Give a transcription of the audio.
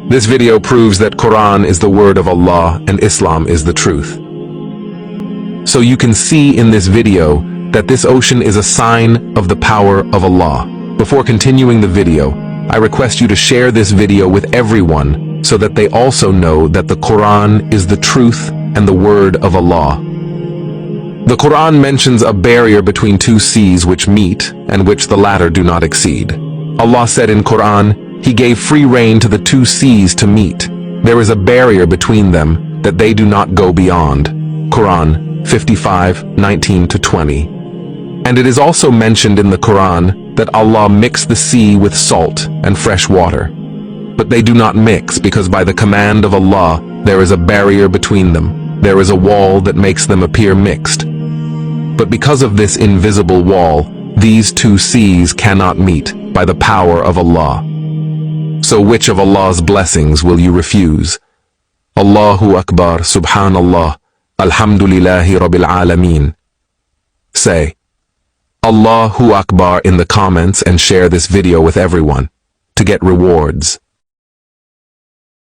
This video proves that Quran is the word of Allah and Islam is the truth. So you can see in this video that this ocean is a sign of the power of Allah. Before continuing the video, I request you to share this video with everyone so that they also know that the Quran is the truth and the word of Allah. The Quran mentions a barrier between two seas which meet and which the latter do not exceed. Allah said in Quran, He gave free rein to the two seas to meet. There is a barrier between them that they do not go beyond. Quran 55:19-20. And it is also mentioned in the Quran that Allah mixed the sea with salt and fresh water. But they do not mix because by the command of Allah there is a barrier between them. There is a wall that makes them appear mixed. But because of this invisible wall, these two seas cannot meet by the power of Allah. So which of Allah's blessings will you refuse? Allahu Akbar, Subhanallah, Alhamdulillahi Rabbil Alameen. Say, Allahu Akbar in the comments and share this video with everyone to get rewards.